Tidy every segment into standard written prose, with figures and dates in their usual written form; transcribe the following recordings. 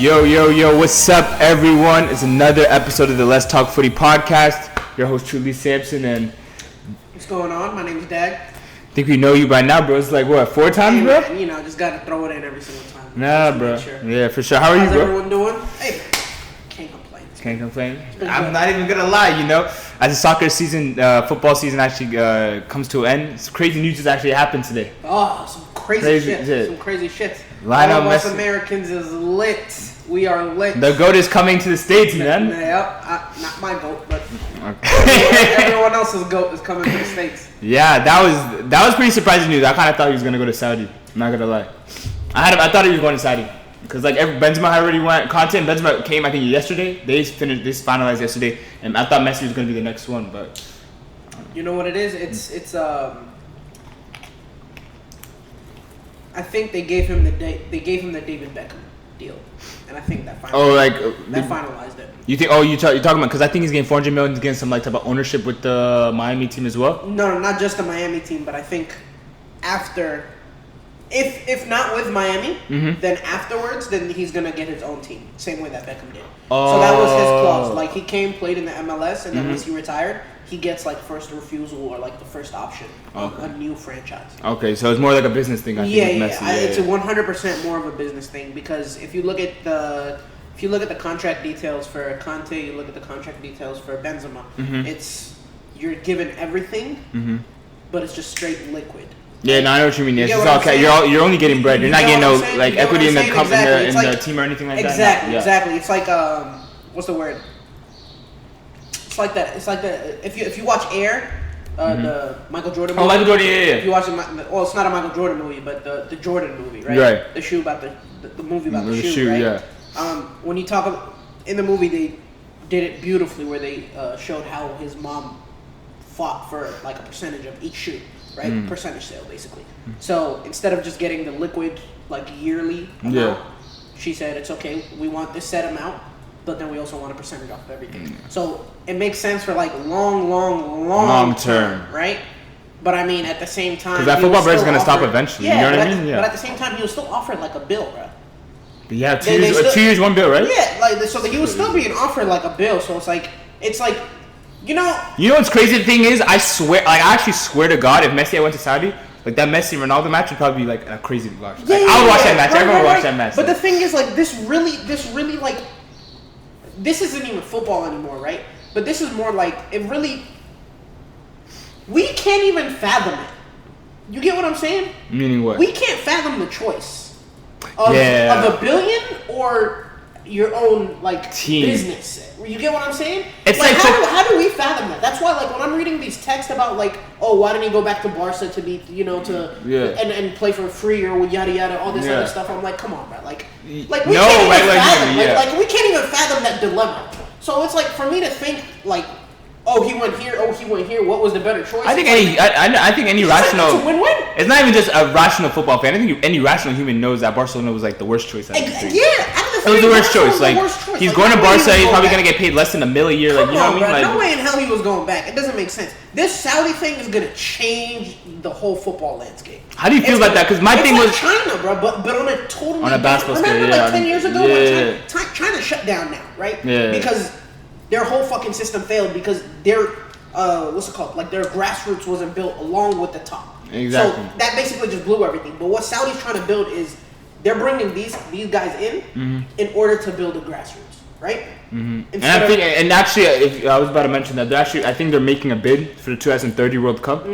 Yo, what's up, everyone? It's another episode of the Let's Talk Footy podcast. Your host, Truly Sampson, and... What's going on? My name is Dag. I think we know you by now, bro. It's like, what, 4 times, bro? Man, just got to throw it in every single time. Nah, bro. Sure. Yeah, for sure. How are you, bro? How's everyone doing? Hey, can't complain. Can't complain? I'm not even going to lie, As the soccer season, football season actually comes to an end, some crazy news has actually happened today. Oh, some crazy shit. Some crazy shit. Lionel All of us Messi. Americans is lit. We are lit. The GOAT is coming to the States, man. Yep. Not my GOAT, but everyone else's GOAT is coming to the States. Yeah, that was pretty surprising news. I kind of thought he was going to go to Saudi. I'm not going to lie. I thought he was going to Saudi. Because Benzema already went. Conte and Benzema came, I think, yesterday. They finalized yesterday. And I thought Messi was going to be the next one, but... You know what it is? It's I think they gave him the David Beckham deal, and I think that finalized it. You think? Oh, you're talking about because I think he's getting $400 million, getting some type of ownership with the Miami team as well. No, not just the Miami team, but I think after, if not with Miami, then afterwards, then he's gonna get his own team, same way that Beckham did. So that was his clause. Like he played in the MLS, and then once he retired, he gets like first refusal or like the first option on a new franchise. Okay, so it's more like a business thing. It's a 100% more of a business thing because if you look at the contract details for Conte, you look at the contract details for Benzema, it's you're given everything, but it's just straight liquid. Yeah, no, I know what you mean. It's just okay. You're only getting bread. You're not getting no like equity in the company in the team or anything like that. Exactly. It's like what's the word? It's like that. It's like the if you watch Air, the Michael Jordan movie. Oh, Michael Jordan, yeah. If you watch it's not a Michael Jordan movie, but the Jordan movie, right? Right. The shoe about the movie about the shoe, right? Yeah. When you talk about, in the movie, they did it beautifully where they showed how his mom fought for like a percentage of each shoe, right? Percentage sale, basically. So instead of just getting the liquid like yearly amount, she said it's okay. We want this set amount. But then we also want a percentage off of everything. So it makes sense for like long term, right? But I mean, at the same time, because that football bread is gonna stop eventually. Yeah, you know what I mean? Yeah. But at the same time, he was still offered like a bill, bro. Yeah, 2 years, 2 years, 1 bill, right? Yeah, so he was still being offered like a bill. So it's like, You know what's crazy? The thing is, I actually swear to God, if Messi went to Saudi, like that Messi Ronaldo match would probably be like a crazy watch. I would watch that match. Everyone would watch that match. But the thing is, like, this really like. This isn't even football anymore, right? But this is more like, we can't even fathom it. You get what I'm saying? Meaning what? We can't fathom the choice of a billion or your own, like, team business. You get what I'm saying? It's like how do we fathom that? That's why, like, when I'm reading these texts about, like, oh, why didn't he go back to Barca to be, and play for free or yada yada, all this other stuff. I'm like, come on, bro. Like we can't even fathom that dilemma. So it's like, for me to think, like, oh, he went here, what was the better choice? I think any rational... It's a win-win. It's not even just a rational football fan. I think any rational human knows that Barcelona was like the worst choice. It was the worst choice. Like, he's going to Barca, he's probably going to get paid less than $1 million a year. Like, you know what I mean? Like, no way in hell he was going back. It doesn't make sense. This Saudi thing is going to change the whole football landscape. How do you feel about that? Because my thing was... China, bro, but on a totally... On a basketball scale, Remember, like, 10 years ago, when China shut down now, right? Yeah. Because their whole fucking system failed because their... what's it called? Like, their grassroots wasn't built along with the top. Exactly. So that basically just blew everything. But what Saudi's trying to build is they're bringing these guys in order to build a grassroots, right? And actually, I was about to mention that I think they're making a bid for the 2030 World Cup.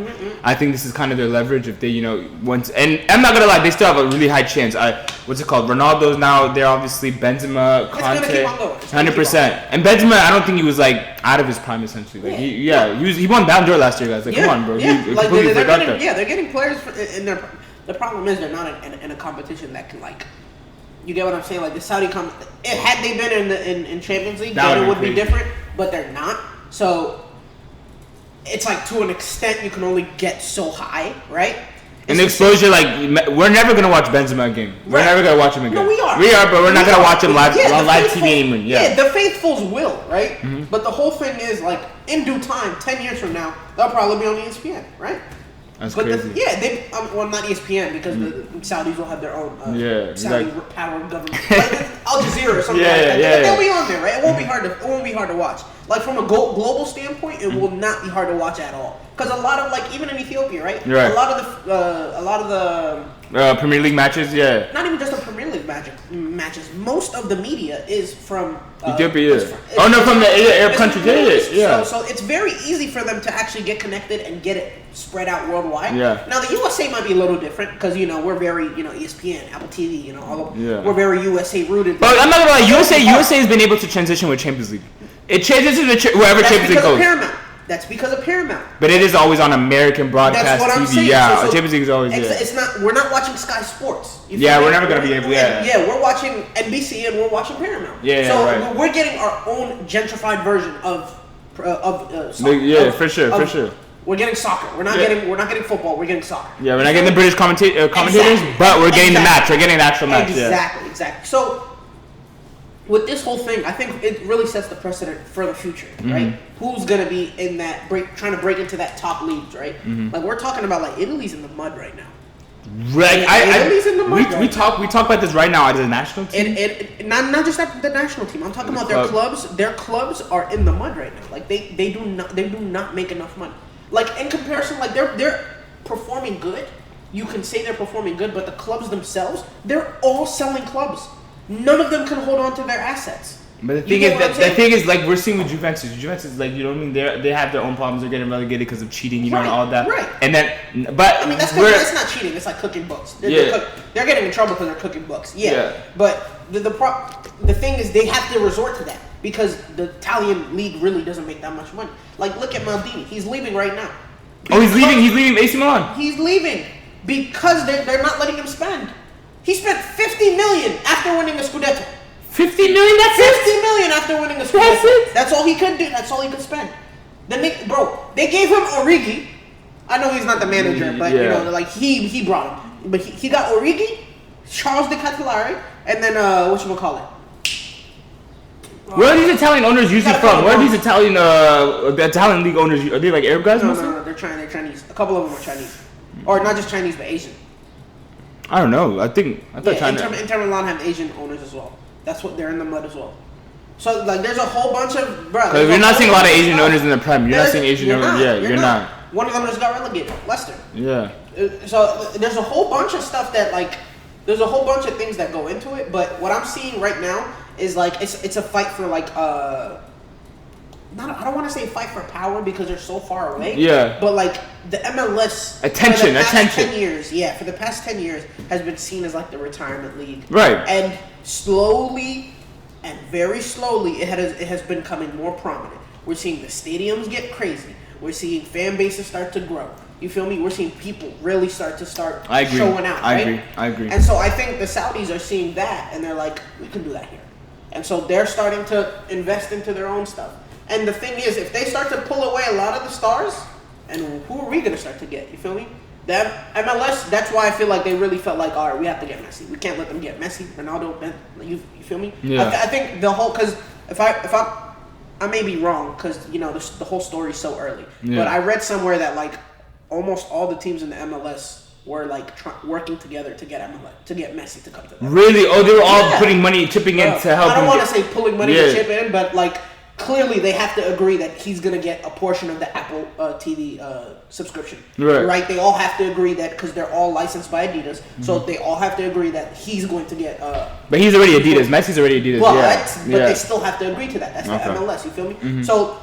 I think this is kind of their leverage if they, once. And I'm not gonna lie, they still have a really high chance. What's it called? Ronaldo's now there. Obviously, Benzema, Conte, it's gonna keep on going. 100%. And Benzema, I don't think he was like out of his prime essentially. Like he won Ballon d'Or last year, guys. Like, come on, bro. They're getting players in their. The problem is they're not in a competition that can, like. You get what I'm saying? Like, the Saudi had they been in Champions League, then it would be different. But they're not. So it's like, to an extent, you can only get so high, right? And the exposure, like, we're never gonna watch Benzema again. We're never gonna watch him again. No, we are. But we're not gonna watch him live on live TV anymore. Yeah, the faithfuls will, right? But the whole thing is, like, in due time, 10 years from now, they'll probably be on ESPN, right? That's crazy. Not ESPN because the Saudis will have their own Saudi powered government. Al Jazeera or something like that. They'll be on there, right? It won't be hard to watch. Like from a global standpoint, it will not be hard to watch at all. Because a lot of like even in Ethiopia, right? Right. A lot of the Premier League matches, yeah. Not even just the Premier League matches. Most of the media is from Ethiopia. From the Arab countries, yeah. So it's very easy for them to actually get connected and get it spread out worldwide. Yeah. Now the USA might be a little different because we're very ESPN, Apple TV, we're very USA rooted. But I'm not gonna lie, USA has been able to transition with Champions League. It transitions to wherever Champions League goes. That's because of Paramount. But it is always on American broadcast That's what TV. I'm saying. Yeah, Champions League is always. It's not. We're not watching Sky Sports. We're never gonna be able. Yeah, we're watching NBC and we're watching Paramount. So we're getting our own gentrified version of soccer. For sure. We're getting soccer. We're not getting football. We're getting soccer. Yeah, we're not getting the British commentators, but we're getting the match. We're getting the actual match. Exactly. So. With this whole thing, I think it really sets the precedent for the future, right? Who's gonna be in that trying to break into that top leagues, right? Like we're talking about, like Italy's in the mud right now. Right. Italy's in the mud. We talk about this right now as a national team. Not just at the national team. I'm talking about their clubs. Their clubs are in the mud right now. Like they do not make enough money. Like in comparison, like they're performing good. You can say they're performing good, but the clubs themselves, they're all selling clubs. None of them can hold on to their assets. But the thing is, like we're seeing with Juventus. Juventus, like they have their own problems. They're getting relegated because of cheating, and all that. Right. And then, but that's not cheating. It's like cooking books. They're getting in trouble because they're cooking books. Yeah. But the thing is, they have to resort to that because the Italian league really doesn't make that much money. Like look at Maldini. He's leaving right now. He's leaving. He's leaving AC Milan. He's leaving because they're not letting him spend. He spent $50 million after winning the Scudetto. $50 million? That's $50 million after winning the Scudetto. That's it? That's all he could do. That's all he could spend. Then they gave him Origi. I know he's not the manager, but he brought him. But he got Origi, Charles De Ketelaere, and then whatchamacallit. Where are these Italian owners usually from? Where are these the Italian league owners? Are they like Arab guys? No, they're Chinese. A couple of them are Chinese, or not just Chinese, but Asian. I don't know. I thought China. Inter Milan have Asian owners as well. That's what they're in the mud as well. So like, there's a whole bunch of Because you're not seeing a lot of Asian owners in the Prem. You're not seeing Asian owners. You're not. One of them just got relegated, Leicester. Yeah. So there's a whole bunch of stuff that there's a whole bunch of things that go into it. But what I'm seeing right now is like it's a fight for I don't want to say fight for power because they're so far away. Yeah. But like the MLS attention. For the past 10 years has been seen as like the retirement league. Right. And slowly and very slowly it has been becoming more prominent. We're seeing the stadiums get crazy. We're seeing fan bases start to grow. You feel me? We're seeing people really start showing out. I agree. And so I think the Saudis are seeing that and they're like, we can do that here. And so they're starting to invest into their own stuff. And the thing is, if they start to pull away a lot of the stars, and who are we going to start to get? You feel me? That MLS, that's why I feel like they really felt like, all right, we have to get Messi. We can't let them get Messi, Ronaldo, you feel me? Yeah. I think the whole, because if I may be wrong, because, the whole story is so early. Yeah. But I read somewhere that, like, almost all the teams in the MLS were, like, working together to get Messi to come to them. Really? Oh, they were all putting money, chipping in to help him. I don't want to say pulling money to chip in, but, like, clearly they have to agree that he's going to get a portion of the Apple TV subscription. Right? They all have to agree that because they're all licensed by Adidas. Mm-hmm. So they all have to agree that he's going to get... but he's already Adidas. Messi's already Adidas. Well, but they still have to agree to that. That's the MLS. You feel me? Mm-hmm. So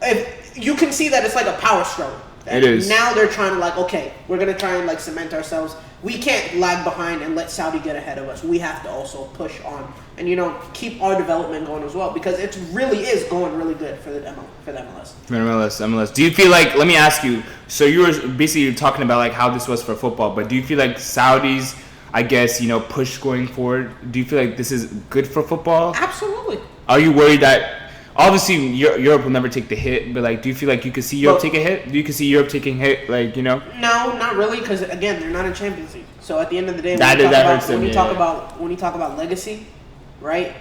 if you can see that it's like a power struggle. It is. Now they're trying to like, okay, we're going to try and like cement ourselves. We can't lag behind and let Saudi get ahead of us. We have to also push on and, keep our development going as well because it really is going really good for the MLS. MLS. Do you feel like, let me ask you, so you were basically talking about like how this was for football, but do you feel like Saudis, I guess, push going forward? Do you feel like this is good for football? Absolutely. Are you worried that... Obviously, Europe will never take the hit, but like, do you feel like you could see Europe take a hit? Do you could see Europe taking a hit, like No, not really, because again, they're not in Champions League. So at the end of the day, when you talk about legacy, right?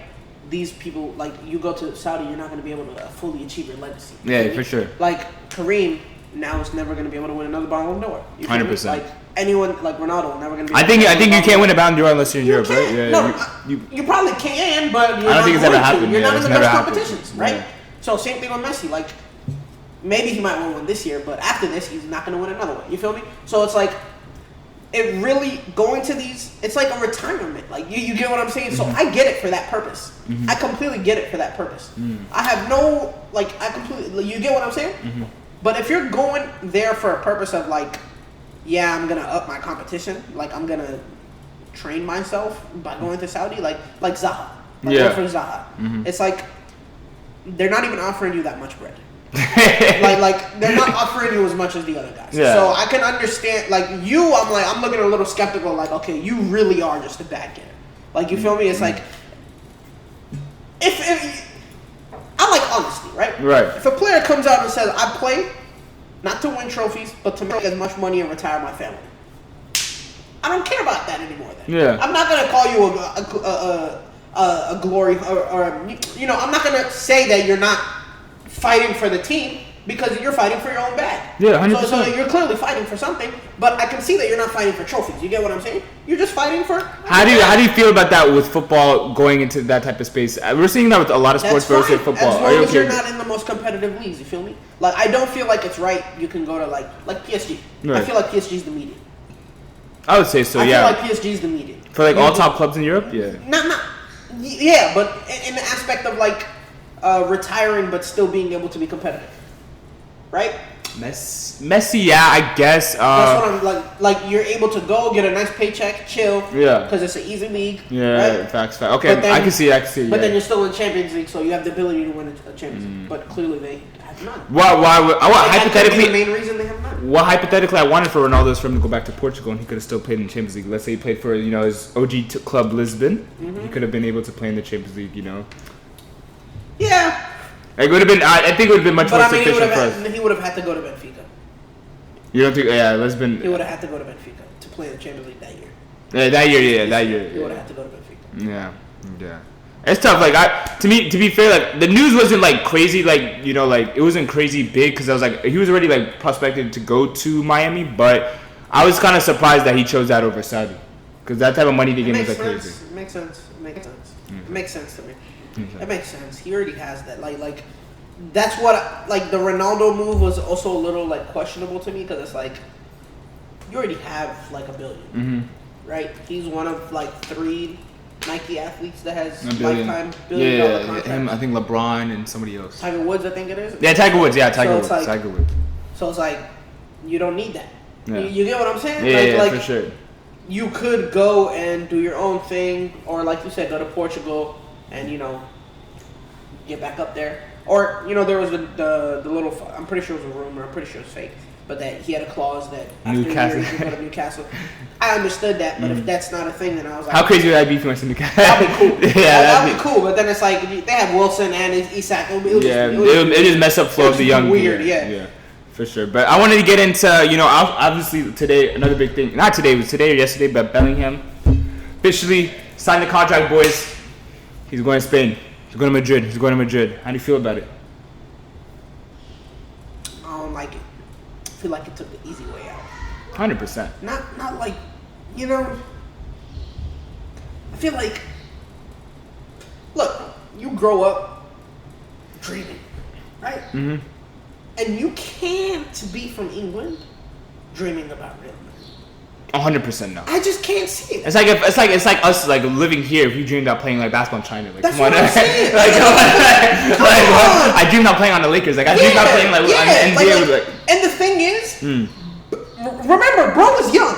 These people, like, you go to Saudi, you're not going to be able to fully achieve your legacy. Yeah, for sure. Like Kareem, now is never going to be able to win another Ballon d'Or. 100%. Like anyone, like Ronaldo, never going to be. I think you can't win a Ballon d'Or unless you're in Europe, right? Yeah, no, you probably can, but I don't think it's ever happened. You're not in the best happened. competitions, right? Yeah. So same thing with Messi. Like maybe he might win one this year, but after this, he's not going to win another one. You feel me? So it's like. It really going to these. It's like a retirement. Like you get what I'm saying. So I get it for that purpose. I completely get it for that purpose. I have no I completely. You get what I'm saying. But if you're going there for a purpose of like, yeah, I'm gonna up my competition. Like I'm gonna train myself by going to Saudi. Like Zaha. Like for Zaha. It's like they're not even offering you that much bread. like they're not offering you as much as the other guys. Yeah. So I can understand I'm looking a little skeptical, like, okay, you really are just a bad getter. Like you feel me? It's like if I like honesty, right? Right. If a player comes out and says, I play not to win trophies, but to make as much money and retire my family. I don't care about that anymore then. Yeah. I'm not gonna call you a glory or I'm not gonna say that you're not fighting for the team because you're fighting for your own bag. Yeah, 100%. So you're clearly fighting for something, but I can see that you're not fighting for trophies. You get what I'm saying? You're just fighting for. How do you feel about that with football going into that type of space? We're seeing that with a lot of sports, but also football. As long as you're not in the most competitive leagues, you feel me? Like I don't feel like it's right. You can go to like PSG. Right. I feel like PSG's the median. I would say so. I feel like PSG's the median for like all top clubs in Europe. Yeah. Yeah, but in the aspect of like. Retiring but still being able to be competitive, right? Messi, yeah, I guess. That's what I'm like. You're able to go get a nice paycheck, chill. Yeah. Because it's an easy league. Yeah, right? facts. Okay, then, I can see. But then you're still in Champions League, so you have the ability to win a Champions League. But clearly they have none. Hypothetically, the main reason they have none. What hypothetically I wanted for Ronaldo is for him to go back to Portugal and he could have still played in the Champions League. Let's say he played for his OG club Lisbon. He could have been able to play in the Champions League. Yeah. It would have been. I think it would have been much more sufficient for us. He would have had to go to Benfica. You don't think? Yeah, Lisbon. He would have had to go to Benfica to play in the Champions League that year. Yeah, that year. He would have had to go to Benfica. Yeah. It's tough. Like to be fair, like the news wasn't like crazy. Like it wasn't crazy big because I was like he was already like prospected to go to Miami, but I was kind of surprised that he chose that over Saudi because that type of money they give him was like crazy. It makes sense. It makes sense to me. It makes sense. He already has that. Like that's what the Ronaldo move was also a little like questionable to me because it's like you already have like $1 billion, right? He's one of like 3 Nike athletes that has lifetime $1 billion contract. Him, I think LeBron and somebody else. Tiger Woods, I think it is. Yeah, Tiger Woods. Yeah, Tiger Woods. So it's like you don't need that. Yeah. You get what I'm saying? Yeah, for sure. You could go and do your own thing, or like you said, go to Portugal and get back up there. Or there was the little. I'm pretty sure it was a rumor. I'm pretty sure it's fake. But that he had a clause that after Newcastle. a year he could go to Newcastle. I understood that, but if that's not a thing, then I was like, how crazy would that be if he went to Newcastle? That'd be cool. That'd be cool. But then it's like they have Wilson and Isak. It just mess up flow of the young. Weird, yeah. For sure. But I wanted to get into obviously today another big thing. Not today, it was today or yesterday. But Bellingham officially signed the contract, boys. He's going to Spain. He's going to Madrid. How do you feel about it? I don't like it. I feel like it took the easy way out. 100%. Not like, I feel like, look, you grow up dreaming, right? Mm-hmm. And you can't be from England dreaming about Real Madrid. 100% no. I just can't see it. It's like us like living here. If you dreamed about playing like basketball in China, like that's come on, what I'm saying. come on. I dreamed about playing on the Lakers. Like I dreamed about playing on the NBA. And the thing is, remember, bro is young,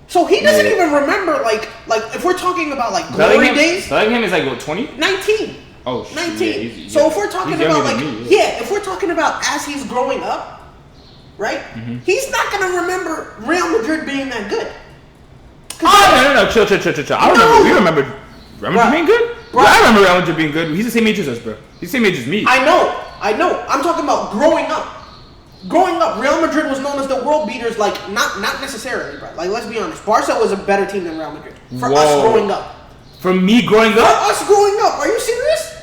so he doesn't even remember like if we're talking about like glory days. Bellingham is like what 20? 19. Oh, 19. So if we're talking about if we're talking about as he's growing up. Right? Mm-hmm. He's not going to remember Real Madrid being that good. No. Chill. We remember being good? Bro, I remember Real Madrid being good. He's the same age as us, bro. He's the same age as me. I know. I'm talking about growing up. Growing up, Real Madrid was known as the world beaters, like, not necessarily, bro. Like, let's be honest. Barca was a better team than Real Madrid. For us growing up. For me growing up? For us growing up. Are you serious?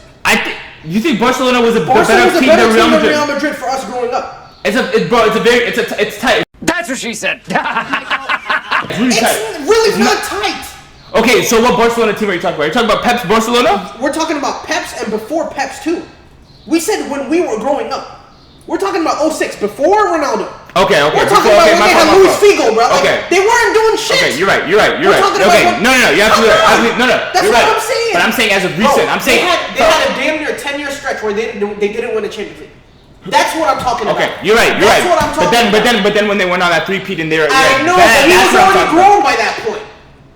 You think Barcelona was a better team than Real Madrid? For us growing up. It's tight. That's what she said. It's really tight. It's really not tight. Okay, so what Barcelona team are you talking about? You're talking about Pep's Barcelona? We're talking about Pep's and before Pep's too. We said when we were growing up. We're talking about 06, before Ronaldo. Okay. We're talking about when they had Luis Figo, bro. Like, they weren't doing shit. Okay, you're right. Okay, no, you have to. No. That's you're what right. I'm saying. But I'm saying as of recent, they had a damn near 10-year stretch where they didn't win a Champions League. That's what I'm talking about. Okay, you're right. That's what I'm talking about. But then when they went on that three-peat and they were, I know, but we was already grown by that point.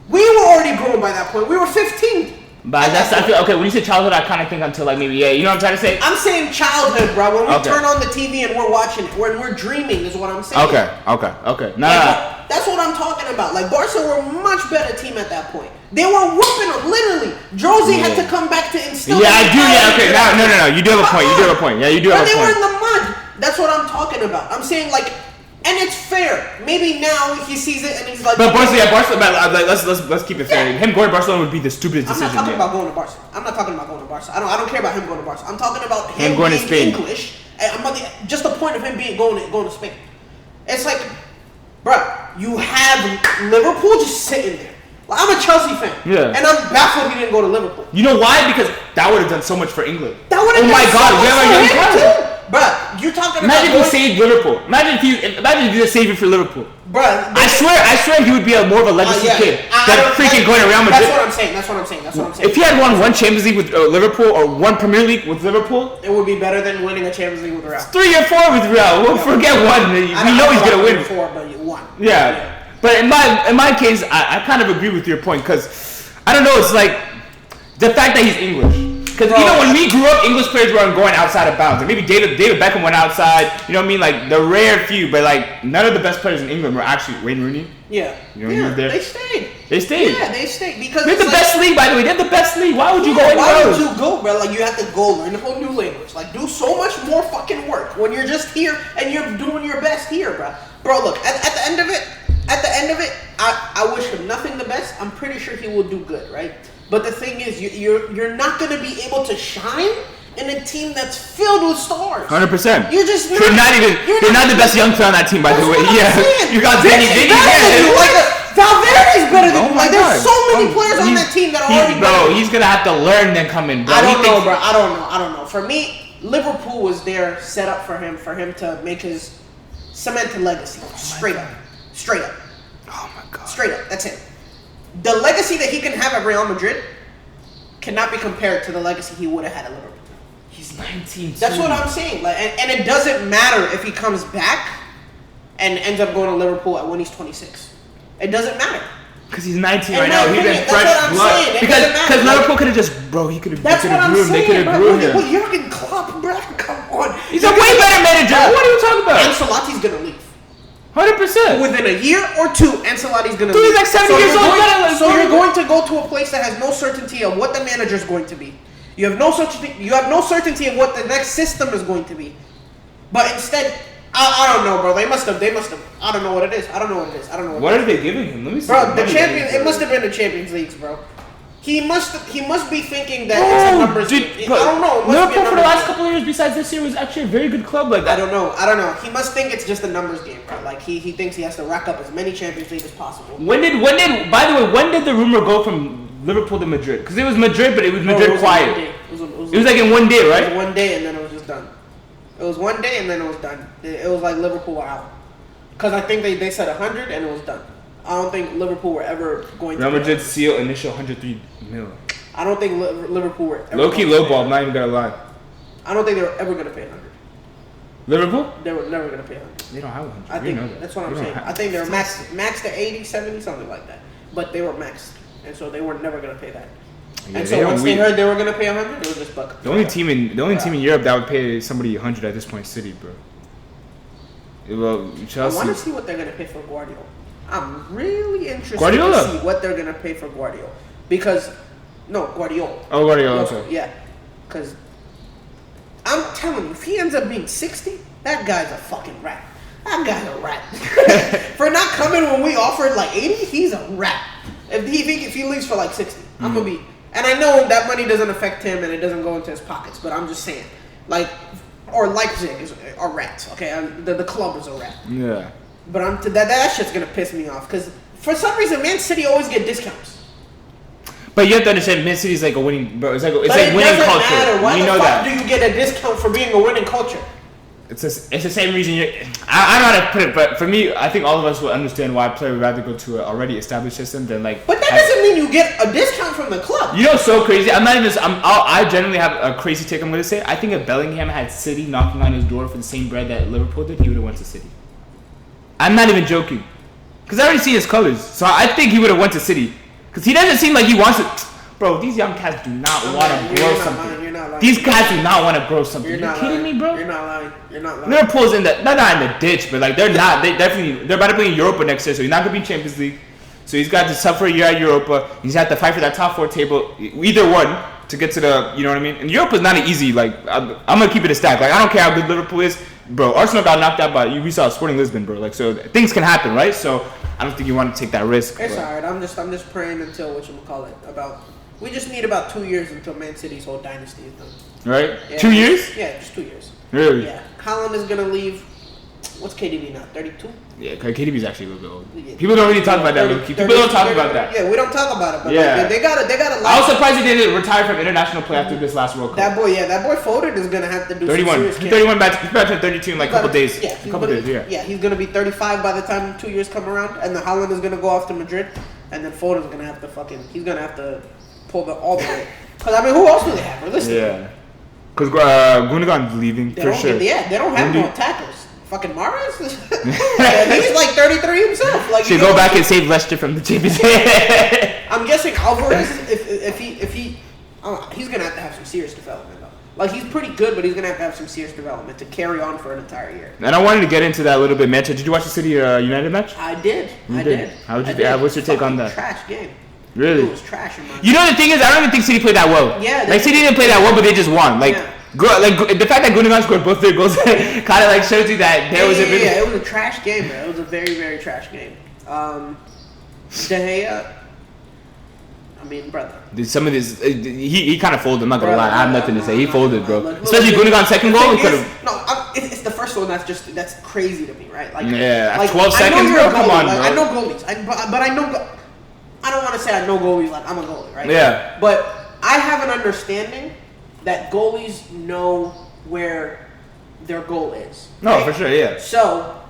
We were already grown by that point. We were 15. But I feel okay. When you say childhood, I kind of think until like maybe you know what I'm trying to say. I'm saying childhood, bro. When we turn on the TV and we're watching it, when we're dreaming, is what I'm saying. Okay. No. That's what I'm talking about. Like Barca were a much better team at that point. They were whooping them, literally. Josie had to come back to instill. Yeah, I do. Yeah, okay. No. You do have a point. Yeah, you do have a point. But they were in the mud. That's what I'm talking about. I'm saying like. And it's fair. Maybe now he sees it and he's like. But Barcelona. Let's keep it fair. Him going to Barcelona would be the stupidest decision. I'm not talking about going to Barca. I'm not talking about going to Barca. I don't care about him going to Barca. I'm talking about him going being to Spain. English. And just the point of him going to Spain. It's like, bruh, you have Liverpool just sitting there. Like, I'm a Chelsea fan. Yeah. And I'm baffled he didn't go to Liverpool. You know why? Because that would have done so much for England. That would have done so much for him too. Bruh, you're talking about. Imagine if he saved Liverpool. Imagine if he was saving for Liverpool. Bruh, I swear he would be more of a legacy kid than freaking going around Madrid. That's what I'm saying. If he had won one Champions League with Liverpool or one Premier League with Liverpool, it would be better than winning a Champions League with Real. 3 or 4 with Real. We'll forget one. We know he's gonna win. 4, but you won. Yeah. But in my case, I kind of agree with your point because I don't know. It's like the fact that he's English. Because even when we grew up, English players weren't going outside of bounds. Like maybe David Beckham went outside. You know what I mean? Like the rare few, but like none of the best players in England were actually Wayne Rooney. Yeah. You know, he was there. They stayed. Yeah, they stayed because they're the best league, by the way. They're the best league. Why would you go anywhere else? Why would you go, bro? Like you have to go learn a whole new language. Like do so much more fucking work when you're just here and you're doing your best here, bro. Bro, look at the end of it, I wish him nothing the best. I'm pretty sure he will do good, right? But the thing is, you're not gonna be able to shine in a team that's filled with stars. 100%. You're just not. You're not the best young player on that team, by the way. Yeah, you got Danny. Valverde's better than you. Like there's so many players on that team that are already better. He's gonna have to learn then come in. Bro. I don't know, bro. I don't know. For me, Liverpool was there set up for him to make his cement a legacy. Straight up. Oh my god. Straight up. That's it. The legacy that he can have at Real Madrid cannot be compared to the legacy he would have had at Liverpool. He's 19. That's what I'm saying. Like, and it doesn't matter if he comes back and ends up going to Liverpool when he's 26. It doesn't matter. Because he's 19 right now. He's been fresh blood. Because Liverpool could have just, bro. He could have. That's what I'm saying. They could have grew him. Well, Jurgen Klopp, bro. Come on. He's a way better manager. What are you talking about? Ancelotti's gonna leave. 100%. Within a year or two, Ancelotti's gonna. Dude, he's like 70 years old. So you're going to go to a place that has no certainty of what the manager's going to be. You have no certainty of what the next system is going to be. But instead, I don't know, bro. They must have. I don't know what it is. What are they giving him? Let me see. Bro, the Champions. It must have been the Champions Leagues, bro. He must be thinking that it's a numbers game. I don't know. Liverpool for the last couple of years, besides this year, was actually a very good club. Like I don't know. He must think it's just a numbers game, bro. Like he thinks he has to rack up as many Champions Leagues as possible. When did the rumor go from Liverpool to Madrid? Because it was Madrid, but it was Madrid quiet. It was like in one day, right? It was 1 day and then it was just done. It was 1 day and then it was done. It was like Liverpool were out. Because I think they said 100 and it was done. I don't think Liverpool were ever going to. Real Madrid seal initial 103 million. I don't think Liverpool were ever. Low key low ball. I'm not even gonna lie. I don't think they were ever gonna pay 100. Liverpool? They were never gonna pay 100. They don't have 100. I think that's what I'm saying. I think they were max to 80, 70, something like that. But they were maxed, and so they were never gonna pay that. Yeah, and so once they heard they were gonna pay 100, it was just buck. The only team in Europe that would pay somebody 100 at this point is City, bro. Well, Chelsea. I want to see what they're gonna pay for Guardiola. I'm really interested Guardiola? to see what they're gonna pay for Guardiola because Guardiola. Oh, Guardiola. Okay. Yeah, because I'm telling you, if he ends up being 60, that guy's a fucking rat. That guy's a rat. For not coming when we offered like 80, he's a rat. If he leaves for like 60, I'm gonna be. And I know that money doesn't affect him and it doesn't go into his pockets, but I'm just saying, like, or Leipzig are rats. Okay, the club is a rat. Yeah. But that shit's gonna piss me off because for some reason Man City always get discounts. But you have to understand, Man City is like a winning, bro. It's like winning culture. Matter. Why you the know fuck that. do you get a discount for being a winning culture? It's the same reason. I don't know how to put it, but for me, I think all of us will understand why a player would rather go to an already established system than like. But that doesn't mean you get a discount from the club. You know, what's so crazy. I generally have a crazy take. I'm gonna say. I think if Bellingham had City knocking on his door for the same bread that Liverpool did, he would have went to City. I'm not even joking, because I already see his colors. So I think he would have went to City, because he doesn't seem like he wants it. Bro, these young cats do not want to grow something. These cats do not want to grow something. You're kidding me, bro? You're not lying. Liverpool's in the not in the ditch, but like they're not. They're about to play in Europa next year, so he's not gonna be in Champions League. So he's got to suffer a year at Europa. He's got to fight for that top 4 table, either one, to get to the. You know what I mean? And Europa's not an easy. Like I'm gonna keep it a stack. Like I don't care how good Liverpool is, bro. Arsenal got knocked out by we saw Sporting Lisbon, bro. Like so things can happen, right? So I don't think you want to take that risk. It's alright. I'm just praying until about. We just need about 2 years until Man City's whole dynasty is done. Right? Yeah, 2 years? Yeah, just 2 years. Really? Yeah. Haaland is gonna leave. What's KDB now? 32? Yeah, KDB's actually a little bit old. Yeah. People don't really talk about that. People don't talk about that. Yeah, we don't talk about it. But yeah. Like, they got a. I was surprised he didn't retire from international play after this last World Cup. That boy Foden is gonna have to do 31. Some serious 31 back. He's about to turn 32 in like a couple days. Yeah, Yeah, he's gonna be 35 by the time 2 years come around, and the Haaland is gonna go off to Madrid, and then Foden's gonna have to he's gonna have to pull all the way. Because I mean, who else do they have? Realistically. Yeah. Because Gundogan's leaving for sure. Yeah, they don't have no attackers. Fucking Mahrez? He's like 33 himself. Like, should go back and save Leicester from the Champions League. I'm guessing Alvarez, if he he's gonna have to have some serious development though. Like he's pretty good, but he's gonna have to have some serious development to carry on for an entire year. And I wanted to get into that a little bit, man. Did you watch the City United match? I did. I did. What's your take on that? Trash game. Really? It was trash in my You know the thing is, I don't even think City played that well. Yeah. Like City didn't play that well, but they just won. Like. Yeah. The fact that Gundogan scored both their goals kind of like shows you that there was a really... Yeah, it was a trash game, man. It was a very, very trash game. De Gea, I mean, brother. Some of this, he kind of folded. I'm not gonna lie. I have nothing to say. He folded, bro. Look, especially Gundogan's second goal. It's the first one that's crazy to me, right? Like, yeah, like 12 seconds, bro. Come on, bro. I know goalies, but I know. I don't want to say I know goalies like I'm a goalie, right? Yeah. But I have an understanding that goalies know where their goal is. No, right? for sure, yeah. So,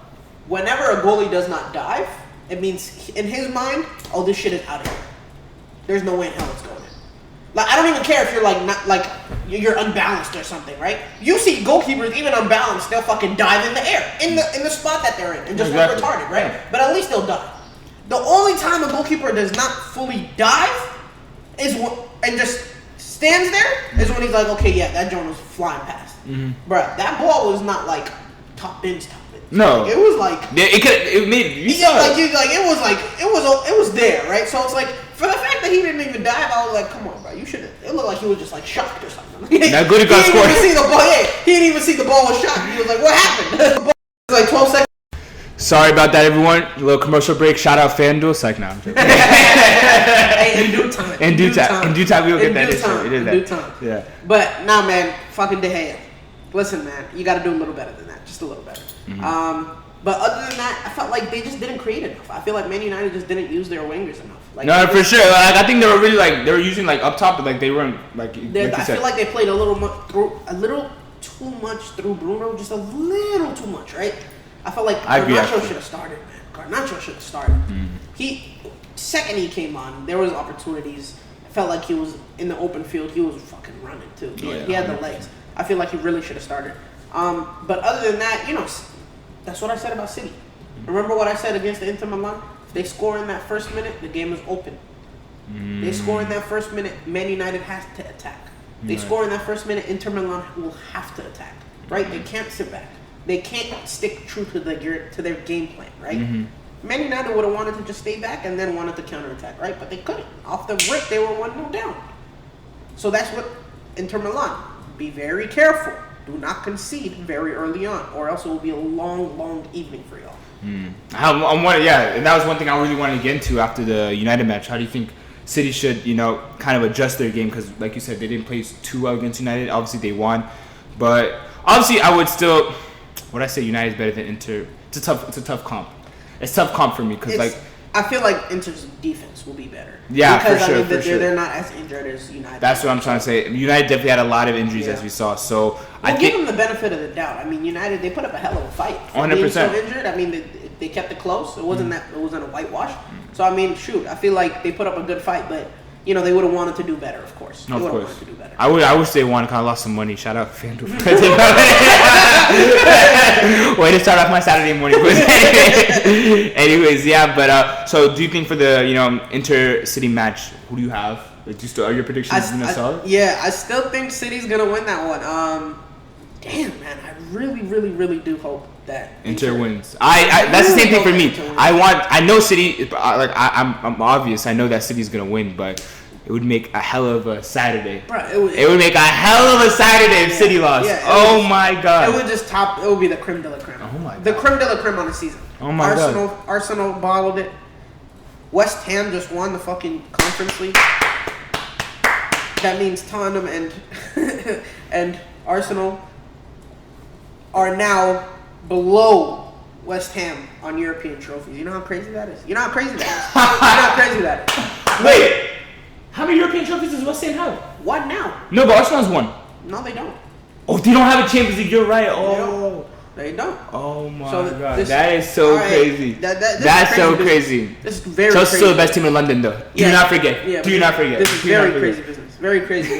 whenever a goalie does not dive, it means in his mind, oh, this shit is out of here. There's no way in hell it's going in. Like, I don't even care if you're you're unbalanced or something, right? You see goalkeepers even unbalanced, they'll fucking dive in the air, in the spot that they're in, and just look retarded, right? Yeah. But at least they'll dive. The only time a goalkeeper does not fully dive and just stands there is when he's like, okay, yeah, that joint was flying past. Mm-hmm. Bruh, that ball was not like top bins. No, like, it was like it made you yeah, it was there, right? So it's like for the fact that he didn't even dive, I was like, come on, bro, you should. It looked like he was just like shocked or something. Now good got scored. He didn't even see the ball was shot. He was like, what happened? The ball was like 12 seconds. Sorry about that, everyone. A little commercial break. Shout out FanDuel. Psych now. Hey, in due time. In due time, we'll get that. In due time. Yeah. But nah, man, fucking De Gea. Listen, man, you got to do a little better than that. Just a little better. Mm-hmm. But other than that, I felt like they just didn't create enough. I feel like Man United just didn't use their wingers enough. Like, no, for sure. Like, I think they were really they were using up top, but they weren't like you I said. feel like they played a little too much through Bruno, just a little too much, right? I felt like Garnacho should have started, man. Garnacho should have started. Mm-hmm. Second he came on, there was opportunities. I felt like he was in the open field. He was fucking running too. He had the legs. I feel like he really should have started. But other than that, that's what I said about City. Remember what I said against the Inter Milan? If they score in that first minute, the game is open. They score in that first minute, Man United has to attack. They score in that first minute, Inter Milan will have to attack. Right? They can't sit back. They can't stick true to their game plan, right? Mm-hmm. Man United would have wanted to just stay back and then wanted to counterattack, right? But they couldn't. Off the rip, they were 1-0 down. So that's what Inter Milan. Be very careful. Do not concede very early on, or else it will be a long, long evening for y'all. And that was one thing I really wanted to get into after the United match. How do you think City should, kind of adjust their game? Because, like you said, they didn't play too well against United. Obviously, they won. But Obviously, I would still. What I say, United is better than Inter. It's a tough comp. It's tough comp for me because like I feel like Inter's defense will be better. Yeah, because for sure, I mean, for sure. They're not as injured as United. That's what I'm trying to say. United definitely had a lot of injuries as we saw. So I give them the benefit of the doubt. I mean, United they put up a hell of a fight. 100%. Being so injured, I mean, they kept it close. It wasn't a whitewash. So I mean, shoot, I feel like they put up a good fight, but. You know, they would have wanted to do better, of course. No, they of course. Wanted to do better. I wish they won. Kind of lost some money. Shout out FanDuel. Way to start off my Saturday morning. Anyways, yeah. But so, do you think for the inter-city match, who do you have? Like, are your predictions solid? Yeah, I still think City's gonna win that one. Damn, man, I really, really, really do hope that Inter wins. I that's the same thing for me. I know City. I'm obvious. I know that City's gonna win, but it would make a hell of a Saturday. Bro, it would make a hell of a Saturday if City lost. Yeah, my god. It would just top. It would be the creme de la creme. Oh my god. The creme de la creme on the season. Oh my god. Arsenal bottled it. West Ham just won the fucking Conference League. That means Tottenham and Arsenal are now below West Ham on European trophies. You know how crazy that is? You know how crazy that is? Wait, how many European trophies does West Ham have? One now. No, but Arsenal's one. No, they don't. Oh, they don't have a Champions League. You're right. Oh, they don't. Oh my god, that is so crazy. That's so crazy. This is very. Chelsea's still the best team in London, though. Do not forget. Yeah, do not forget. This is very crazy business. Very crazy.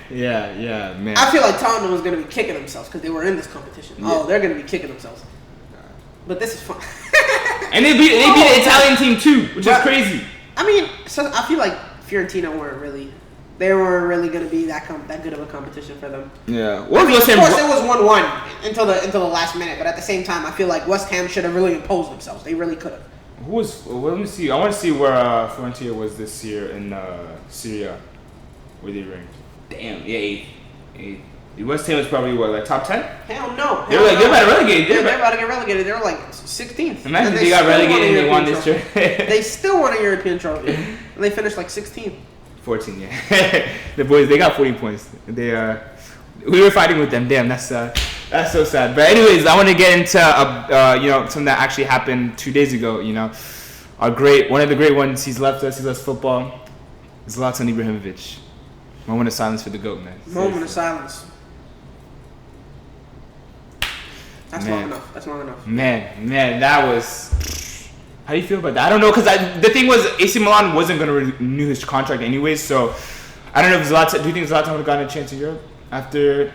Yeah, man. I feel like Tottenham was going to be kicking themselves because they were in this competition. Yeah. Oh, they're going to be kicking themselves. But this is fun. And they beat the Italian team too, which is crazy. I mean, so I feel like Fiorentina weren't really going to be that good of a competition for them. Yeah. Of course, it was 1-1 until the last minute. But at the same time, I feel like West Ham should have really imposed themselves. They really could have. Let me see. I want to see where Fiorentina was this year in Syria, where they ranked. Damn, yeah, 8th. West Ham was probably like top 10? Hell no. They're about to relegate. They're about to get relegated. They were like 16th. Imagine they got relegated and they won this year. They still won a European trophy, and they finished like 16th. 14, yeah. The boys, they got 40 points. We were fighting with them. Damn, that's so sad. But anyways, I want to get into something that actually happened 2 days ago. One of the great ones. He's left us. He left football. Zlatan Ibrahimovic. Moment of silence for the GOAT, man. Moment of silence. That's long enough. Man, that was. How do you feel about that? I don't know, because the thing was, AC Milan wasn't going to renew his contract anyways, so I don't know if Zlatan. Do you think Zlatan would have gotten a chance in Europe after?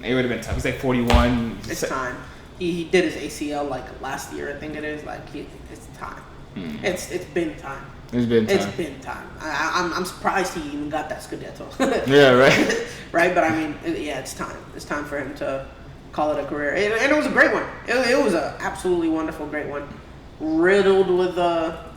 It would have been tough. He's like 41. It's time. He did his ACL like last year, I think it is. Like it's time. It's been time. It's been time. I'm surprised he even got that Scudetto. Yeah, right. Right, but I mean, it's time. It's time for him to call it a career, and it was a great one. It was an absolutely wonderful, great one. Riddled with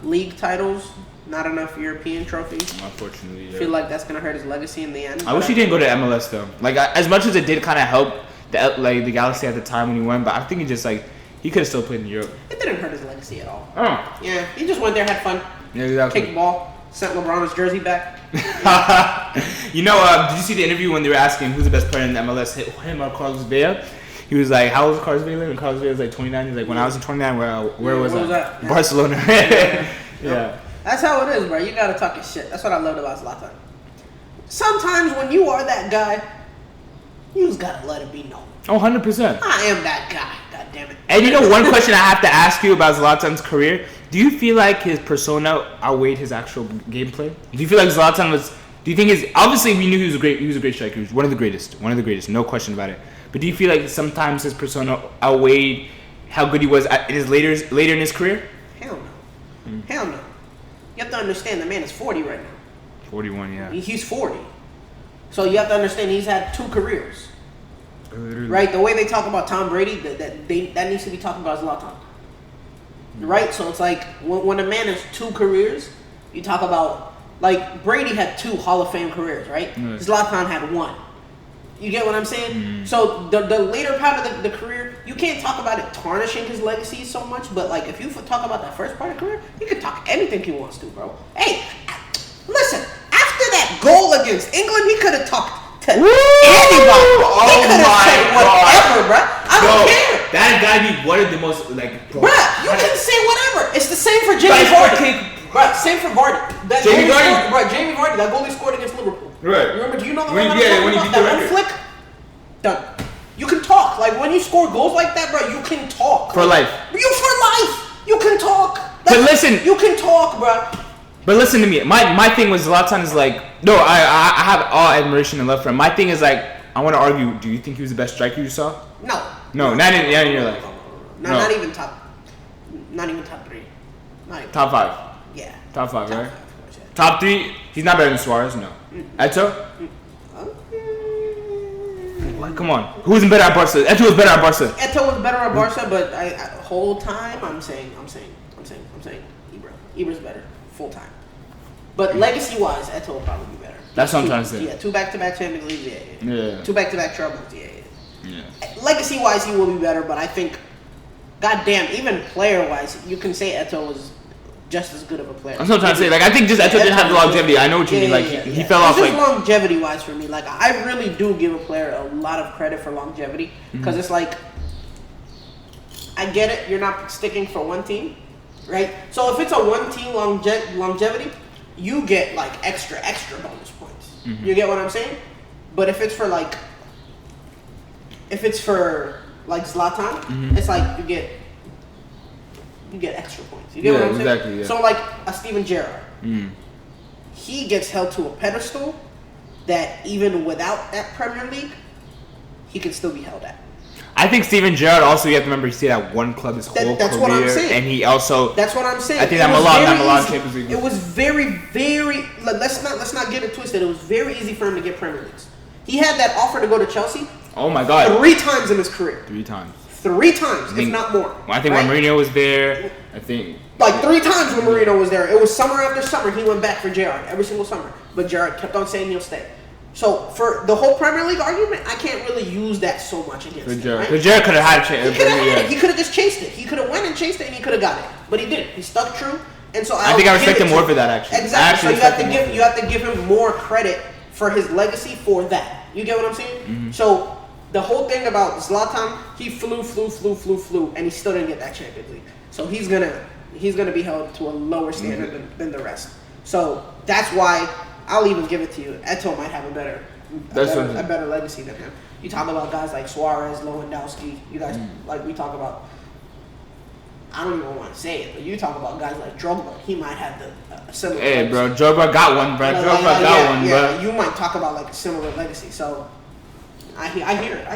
league titles, not enough European trophies. Unfortunately, yeah. I feel like that's gonna hurt his legacy in the end. I wish he didn't go to MLS though. Like as much as it did kind of help the Galaxy at the time when he went, but I think he could have still played in Europe. It didn't hurt his legacy at all. Oh. Yeah, he just went there, had fun. Yeah, exactly. Kicked the ball, sent LeBron's jersey back. Did you see the interview when they were asking who's the best player in the MLS? Him or Carlos Vela? He was like, how old was Carlos Vela? When Carlos Vela was like 29, he's like, when I was in 29, where was that? Yeah. Barcelona. Yeah. That's how it is, bro. You gotta talk your shit. That's what I loved about Zlatan. Sometimes when you are that guy, you just gotta let it be known. Oh, 100%. I am that guy. God damn it. And one question I have to ask you about Zlatan's career, do you feel like his persona outweighed his actual gameplay? Do you feel like Zlatan was... Do you think obviously we knew he was a great striker. He was one of the greatest, no question about it. But do you feel like sometimes his persona outweighed how good he was later in his career? Hell no. Hell no. You have to understand the man is 40 right now. 41, yeah. He's 40. So you have to understand he's had 2 careers. Right? The way they talk about Tom Brady, that needs to be talking about Zlatan. Right? So it's like when a man has 2 careers, you talk about, like, Brady had 2 Hall of Fame careers, right? Zlatan had 1. You get what I'm saying? So the later part of the career, you can't talk about it tarnishing his legacy so much, but like if you talk about that first part of the career, he can talk anything he wants to, bro. Hey, listen, after that goal against England, he could have talked to anybody. Oh He could have said whatever, bro. I don't care. That has gotta be one of the most Bro, you can say whatever. It's the same for Jamie Vardy. Bro, same for Vardy. Jamie Vardy, that goal he scored against Liverpool. Right. Remember? Do you know the one? That one flick. Done. You can talk. Like when you score goals like that, bro, you can talk. For life. You can talk. But listen. You can talk, bro. But listen to me. My thing was Zlatan is like, no, I have all admiration and love for him. My thing is like, I want to argue. Do you think he was the best striker you saw? No, not in your life. Not even top 3. Top 5. Yeah. Top 5, right? 5, of course, yeah. Top 3. He's not better than Suarez. No. Eto'o. Come on. Who's better at Barca? Eto'o was better at Barca. Eto'o was better at Barca, but whole time I'm saying Ibra. Ibra's better full time. But legacy wise, Eto'o will probably be better. That's what I'm trying to say. Yeah, 2 back-to-back Champions Leagues. Yeah. 2 back-to-back trebles. Yeah. Legacy wise, he will be better, but I think, goddamn, even player wise, you can say Eto'o was just as good of a player. That's what I'm trying to say. Like, I think just Eto'o didn't have the longevity. I know what you mean. Like, he fell off. Just longevity wise for me, like I really do give a player a lot of credit for longevity because it's like, I get it. You're not sticking for one team, right? So if it's a one team longevity, you get like extra bonus points. You get what I'm saying? But if it's for like Zlatan, it's like you get extra points. You get what I'm saying? Exactly, yeah. So like a Steven Gerrard, he gets held to a pedestal that even without that Premier League, he can still be held at. I think Steven Gerrard also, you have to remember, he stayed at one club his whole that's career. What I'm saying. And he also... That's what I'm saying. I think that Milan Champions League. It was very, very... Let's not get it twisted. It was very easy for him to get Premier Leagues. He had that offer to go to Chelsea. Oh my God. 3 times in his career. 3 times. 3 times, if not more. I think when Mourinho was there, I think... Like 3 times when Mourinho was there. It was summer after summer. He went back for Gerrard every single summer. But Gerrard kept on saying he'll stay. So for the whole Premier League argument, I can't really use that so much against him. Because Gerrard could have had a chance. He could have just chased it. He could have went and chased it, and he could have got it. But he didn't. He stuck true. And so I think I respect him more for that, actually. Exactly. So you have to give him more credit for his legacy for that. You get what I'm saying? So the whole thing about Zlatan, he flew, and he still didn't get that Champions League. So he's gonna be held to a lower standard than the rest. So that's why I'll even give it to you. Eto'o might have a better legacy than him. You talk about guys like Suarez, Lewandowski. You guys like we talk about. I don't even want to say it, but you talk about guys like Drogba. He might have the similar. Hey, bro, Drogba got one, bro. Drogba got one, bro. You might talk about like a similar legacy. So I hear it.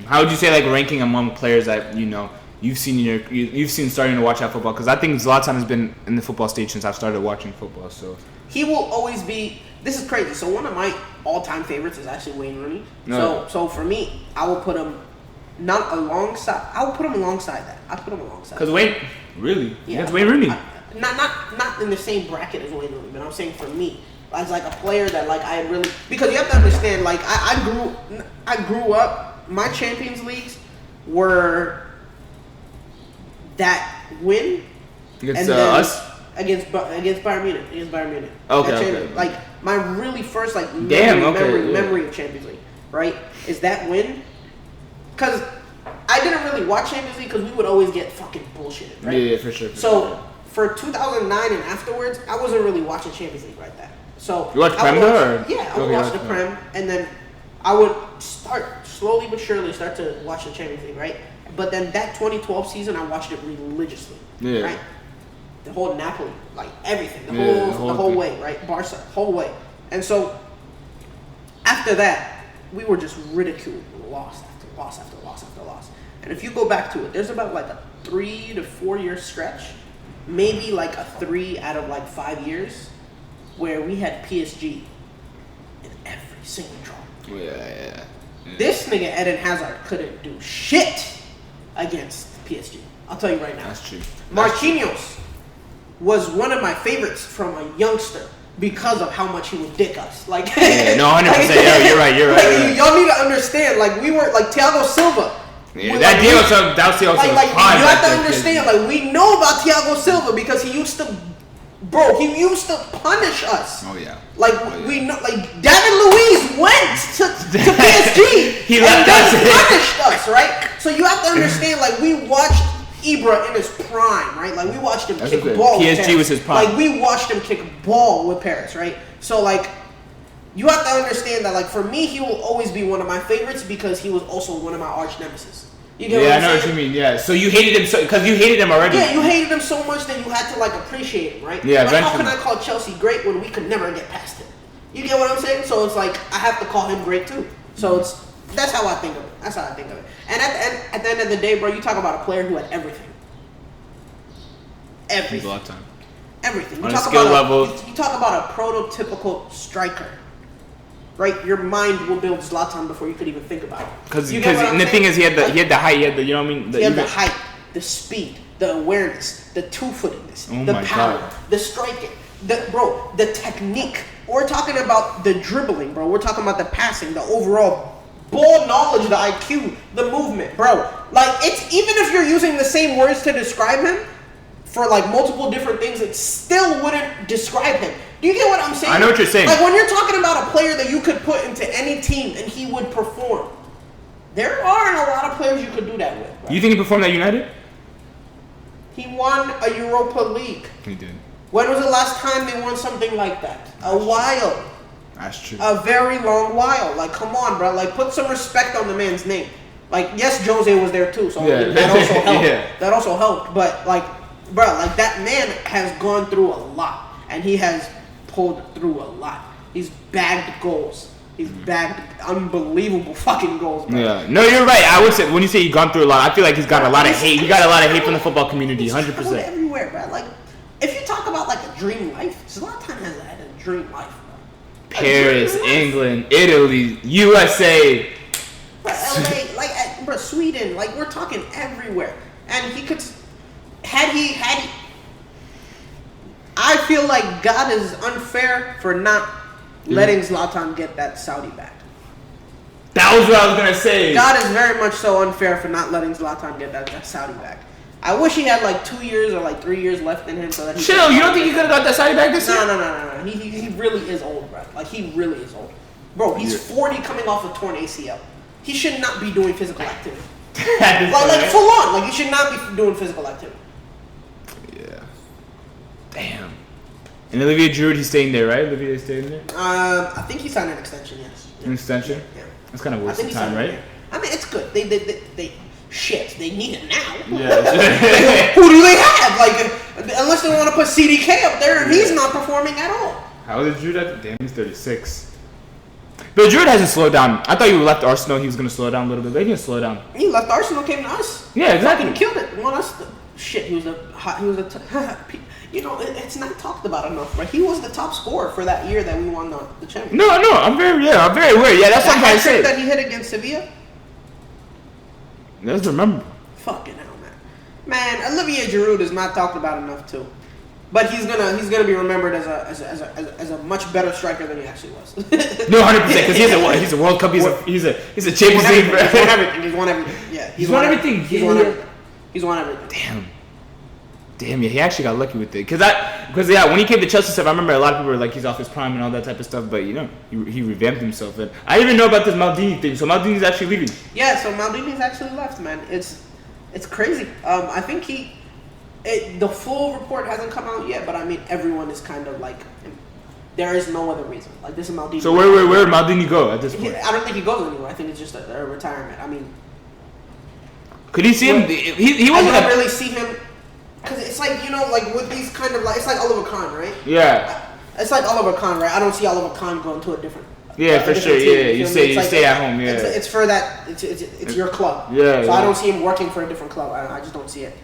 How would you say like ranking among players that you've seen starting to watch out football? Because I think Zlatan has been in the football stage since I've started watching football. So he will always be. This is crazy. So one of my all-time favorites is actually Wayne Rooney. So for me, I will put him not alongside. I will put him alongside that. I put him alongside. Because Wayne, really? Yeah, that's Wayne Rooney. Not in the same bracket as Wayne Rooney, but I'm saying for me, as like a player that like I really, because you have to understand, like I grew up. My Champions Leagues were that win against us. Against Bayern Munich. Okay. Like my really first memory of Champions League, right? Is that win? Because I didn't really watch Champions League because we would always get fucking bullshitted, right? Yeah, for sure. For 2009 and afterwards, I wasn't really watching Champions League like that. So you watch Prem though? Yeah, I would watch the Prem, and then I would start slowly but surely to watch the Champions League, right? But then that 2012 season, I watched it religiously, right? The whole Napoli, like everything, the whole way, right? Barca, whole way. And so after that, we were just ridiculed, loss after loss. And if you go back to it, there's about like a 3 to 4 year stretch, maybe like a 3 out of like 5 years, where we had PSG in every single draw. Yeah. This nigga Eden Hazard couldn't do shit against PSG. I'll tell you right now. That's true. Marquinhos was one of my favorites from a youngster because of how much he would dick us. Like, 100%. You're right. Y'all need to understand. Like, we were like Thiago Silva. Yeah, that Thiago Silva was like you have to understand. Like, we know about Thiago Silva because he used to Bro, he used to punish us. Oh yeah. Like we know, like David Luiz went to PSG. He left us. Punished us, right? So you have to understand, like we watched Ibra in his prime, right? Like we watched him kick ball. PSG was his prime. Like we watched him kick ball with Paris, right? So like you have to understand that, like for me, he will always be one of my favorites because he was also one of my arch nemesis. You get what I'm saying? I know what you mean. Yeah. So you hated him because you hated him already. Yeah, you hated him so much that you had to like appreciate him, right? Yeah. Like, Eventually. how can I call Chelsea great when we could never get past him? You get what I'm saying? So it's like I have to call him great too. So that's how I think of it. That's how I think of it. And at the end of the day, bro, you talk about a player who had everything. Everything. A lot of time. Everything. On a skill level. You talk about a prototypical striker. Right, your mind will build Zlatan before you could even think about it. Because the thing is, he had the height, he had the, you know what I mean? He had the height, the speed, the awareness, the two-footedness, the power, the striking, the technique. We're talking about the dribbling, bro. We're talking about the passing, the overall ball knowledge, the IQ, the movement, bro. Like it's even if you're using the same words to describe him for like multiple different things, it still wouldn't describe him. Do you get what I'm saying? I know what you're saying. Like when you're talking about a player that you could put into any team and he would perform, there aren't a lot of players you could do that with. Bro. You think he performed at United? He won a Europa League. He did. When was the last time they won something like that? A while. That's true. A very long while. Like, come on, bro. Like, put some respect on the man's name. Like, yes, Jose was there too, so yeah. that also helped. Yeah. That also helped. But like, bro, like that man has gone through a lot, and he has pulled through a lot. He's bagged goals. He's bagged unbelievable fucking goals, bro. Yeah. No, you're right. I would say when you say he's gone through a lot, I feel like he's got a lot of hate. He got a lot of hate from the football community, 100%. Everywhere, bro. Like, if you talk about like a dream life, Zlatan has had a dream life, bro. Paris, England, Italy, USA, bro, LA, like, bro, Sweden. Like, we're talking everywhere, and he could. Had he. I feel like God is unfair for not letting Zlatan get that Saudi back. That was what I was gonna say. God is very much so unfair for not letting Zlatan get that Saudi back. I wish he had like 2 years or like 3 years left in him so that he. Chill. You don't think he could have got that Saudi back this year? No. He really is old, bro. Like he really is old, bro. He's 40, coming off a torn ACL. He should not be doing physical activity. like full on. Like he should not be doing physical activity. Yeah. Damn. And Olivier Giroud, he's staying there, right? Olivier's staying there? I think he signed an extension, yes. An extension? Yeah. That's kind of worth the time, right? I mean, it's good. They they need it now. Yeah. Who do they have? Like, unless they want to put CDK up there and he's not performing at all. How old is Giroud? Damn, he's 36. But Giroud hasn't slowed down. I thought you left Arsenal, he was going to slow down a little bit. But he didn't slow down. He left Arsenal, came to us. Yeah, exactly. Fucking killed it. Won us. Shit, he was you know, it's not talked about enough, right? He was the top scorer for that year that we won the championship. No, I'm very aware. Yeah, that's what I'm trying to say. That he hit against Sevilla. Let's remember. Fucking hell, man. Man, Olivier Giroud is not talked about enough too, but he's gonna be remembered as a much better striker than he actually was. No, 100%, because he's a World Cup. He's a Champions League. He's won everything. Yeah, he's won everything. He's won everything. Damn, yeah, he actually got lucky with it. Because when he came to Chelsea stuff, I remember a lot of people were like, he's off his prime and all that type of stuff. But, you know, he revamped himself. And I didn't even know about this Maldini thing. So Maldini's actually leaving. Yeah, so Maldini's actually left, man. It's crazy. I think the full report hasn't come out yet, but I mean, everyone is kind of like, there is no other reason. Like, this is Maldini. So where would Maldini go at this point? I don't think he goes anywhere. I think it's just a retirement. I mean, could he see him? He wasn't. I don't really see him. Because it's like, you know, like with these kind of like, it's like Oliver Kahn, right? Yeah. It's like Oliver Kahn, right? I don't see Oliver Kahn going to a different. Yeah, for sure. Team, yeah, you stay at home. Yeah. It's for that. It's your club. Yeah. So I don't see him working for a different club. I just don't see it.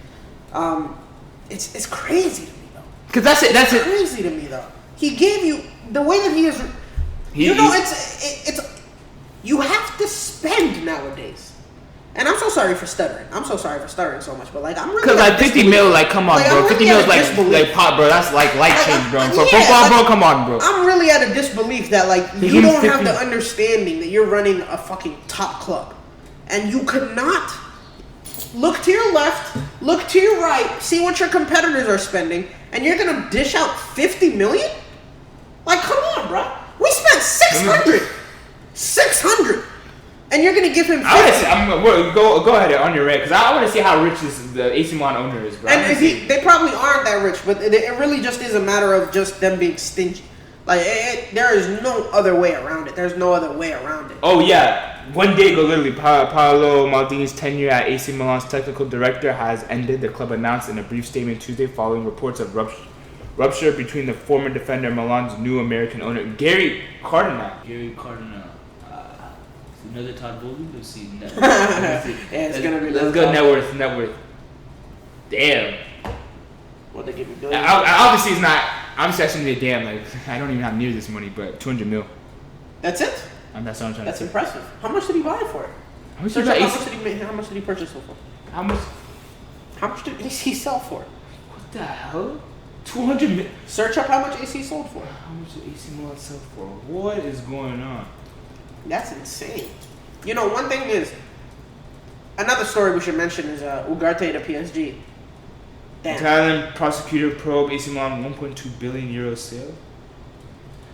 It's crazy to me though. Because that's it. It's crazy to me though. He gave you the way that he is. It's you have to spend nowadays. And I'm so sorry for stuttering. I'm so sorry for stuttering so much, but like I'm really because like 50 mil, like come on, bro. 50 mil is like pop, bro. That's like life change, bro. For football, bro, come on, bro. I'm really at a disbelief that like you don't have the understanding that you're running a fucking top club, and you could not look to your left, look to your right, see what your competitors are spending, and you're gonna dish out 50 million? Like, come on, bro. We spent 600, and you're gonna give him 50. Go ahead on your rant, because I want to see how rich the AC Milan owner is, bro. And they probably aren't that rich, but it really just is a matter of just them being stingy. Like, there is no other way around it. There's no other way around it. Oh, yeah. One day ago, literally, Paolo Maldini's tenure at AC Milan's technical director has ended, the club announced in a brief statement Tuesday following reports of rupture between the former defender and Milan's new American owner, Gary Cardinal. Another Todd Bowley? Let's see. It's going to be... Let's go net worth. Damn. What, they give you billions? Obviously, it's not... Obviously, I shouldn't be a damn. Like, I don't even have near this money, but 200 mil. That's it? That's what I'm trying That's to say. impressive. How much did he buy it for? How much did he purchase it for? How much did he sell for? What the hell? 200 mil. Search up how much AC sold for. How much did AC Milan sell for? What is going on? That's insane. You know, one thing is, another story we should mention is Ugarte to PSG. Damn. Italian prosecutor probe AC Milan 1.2 billion euro sale.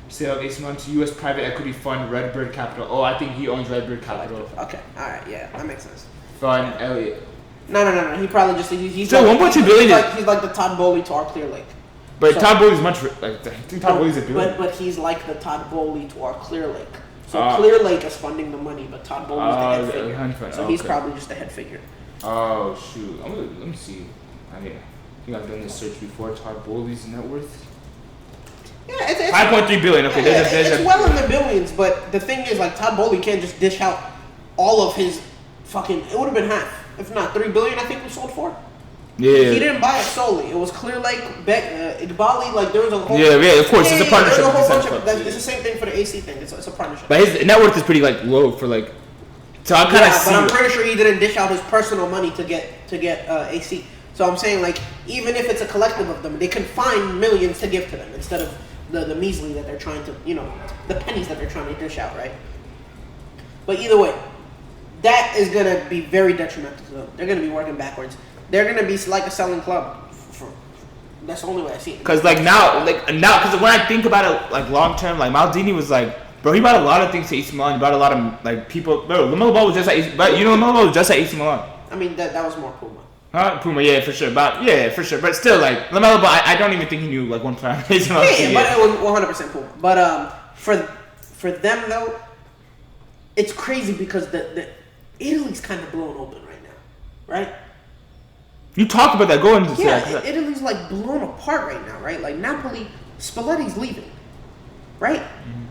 Sale of AC Milan to U.S. private equity fund Redbird Capital. Oh, I think he owns Redbird Capital. Okay, all right, yeah, that makes sense. Fund Elliott. No. He probably just he's still like, 1.2 billion. He's like the Todd Bowley to our Clear Lake. But Todd Bowley's much. I think Todd Bowley's a billion. But he's like the Todd Bowley to our Clear Lake. So Clear Lake is funding the money, but Todd Bowley's the head figure. So he's probably just the head figure. Oh shoot! Let me see. I think I've done this search before. Todd Bowley's net worth. Yeah, it's 5.3 billion. Okay, it's well in the billions, but the thing is, like, Todd Bowley can't just dish out all of his fucking. It would have been half, if not 3 billion. I think we sold for. Yeah. He didn't buy it solely. It was Clear Lake, Igbali. Like, there was a whole. Yeah, of course, it's a partnership. It's the same thing for the AC thing. It's a partnership. But his net worth is pretty like low for like. So I kind of see. But I'm pretty sure he didn't dish out his personal money to get AC. So I'm saying, like, even if it's a collective of them, they can find millions to give to them instead of the measly that they're trying to, the pennies that they're trying to dish out, right? But either way, that is going to be very detrimental to them. They're going to be working backwards. They're going to be like a selling club. That's the only way I see it. Because now, because when I think about it, like, long term, like, Maldini was like, bro, he bought a lot of things to AC Milan. He bought a lot of, like, people. Bro, LaMelo Ball was just at AC Milan. LaMelo Ball was just at AC Milan. I mean, that was more Puma. Puma, yeah, for sure. But But still, like, LaMelo Ball, I don't even think he knew, like, one player. Yeah, but it was 100% Puma. But for them, though, it's crazy because the Italy's kind of blown open right now, right? You talked about that. Go into that. Italy's, like, blown apart right now, right? Like, Napoli, Spalletti's leaving, right? Mm-hmm.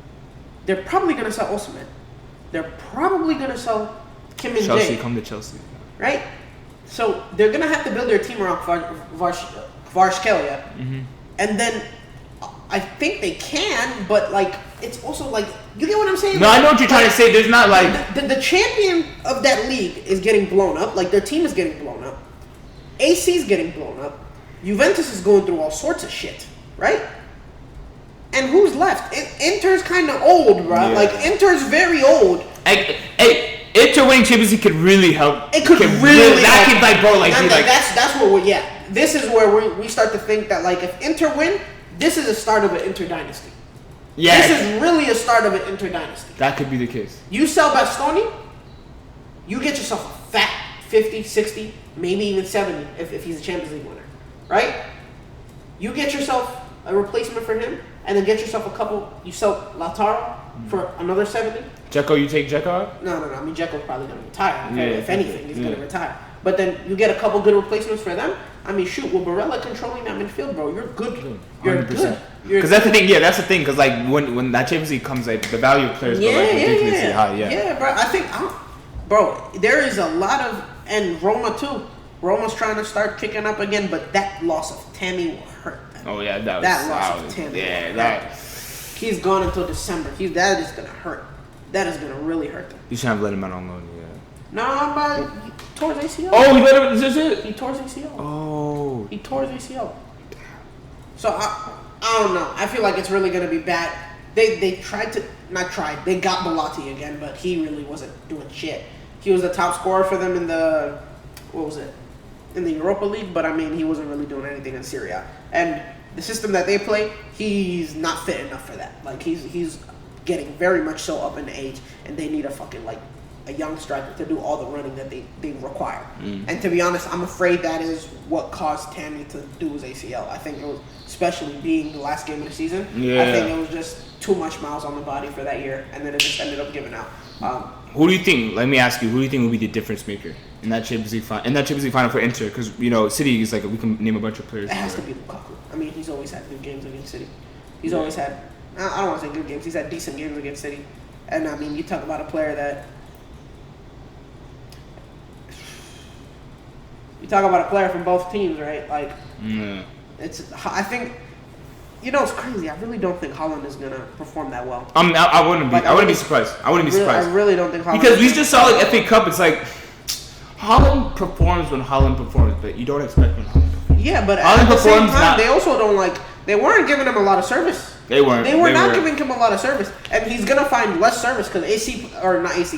They're probably going to sell Osimhen. They're probably going to sell Kim and Chelsea, Jae. come to Chelsea. Right? So they're going to have to build their team around Kvaratskhelia. Mm-hmm. And then I think they can, but, like, it's also, like, you get what I'm saying? No, like, I know what you're trying to say. There's not, like... The champion of that league is getting blown up. Like, their team is getting blown up. AC's getting blown up. Juventus is going through all sorts of shit, right? And who's left? Inter's kind of old, bro. Yeah. Like, Inter's very old. Hey, Inter winning Champions League could really help. It could really that help. Could, like, bro, like, that's what we're, yeah. This is where we start to think that, like, if Inter win, this is the start of an Inter dynasty. Yeah. This is really a start of an Inter dynasty. That could be the case. You sell Bastoni, you get yourself a fat 50, 60, maybe even 70 if he's a Champions League winner, right? You get yourself a replacement for him, and then get yourself a couple. You sell Lautaro for another 70. Dzeko, you take Dzeko out? No. I mean, Dzeko's probably going to retire. If anything, he's going to retire. But then you get a couple good replacements for them. I mean, shoot, with Barella controlling that midfield, bro, you're good. You're 100%. Good. Because that's the thing. Yeah, that's the thing. Because, like, when that Champions League comes, like, the value of players go, like, ridiculously high. Yeah, bro. I think, bro, there is a lot of, and Roma too. Roma's trying to start kicking up again, but that loss of Tammy will hurt them. Oh yeah, that loss of Tammy. Yeah, he's gone until December. That is gonna hurt. That is gonna really hurt them. You should have let him out on loan. Yeah. No, but he tore his ACL. Oh, he let him. Is this it? He tore his ACL. Oh. He tore his ACL. So I don't know. I feel like it's really gonna be bad. They tried to They got Bellotti again, but he really wasn't doing shit. He was the top scorer for them in the in the Europa League, but I mean he wasn't really doing anything in Serie A. And the system that they play, he's not fit enough for that. Like he's getting very much so up in age, and they need a fucking like a young striker to do all the running that they require. And to be honest, I'm afraid that is what caused Tammy to do his ACL. I think it was, especially being the last game of the season. Yeah. I think it was just too much miles on the body for that year, and then it just ended up giving out. Who do you think? Let me ask you. Who do you think will be the difference maker in that Champions League final? In that Champions League final for Inter, because City is like we can name a bunch of players. It has to be Lukaku. I mean, he's always had good games against City. He's always had. I don't want to say good games. He's had decent games against City, and I mean, you talk about a player that. You talk about a player from both teams, right? Like, it's. I think. It's crazy. I really don't think Haaland is gonna perform that well. I wouldn't be. I wouldn't be surprised. I wouldn't be surprised. I really don't think Haaland. Because we just saw like FA Cup. It's like Haaland performs when Haaland performs, but you don't expect when Haaland performs. Yeah, but Haaland at the same performs time, not- they also don't like. They weren't giving him a lot of service. They weren't. They were not giving him a lot of service, and he's gonna find less service because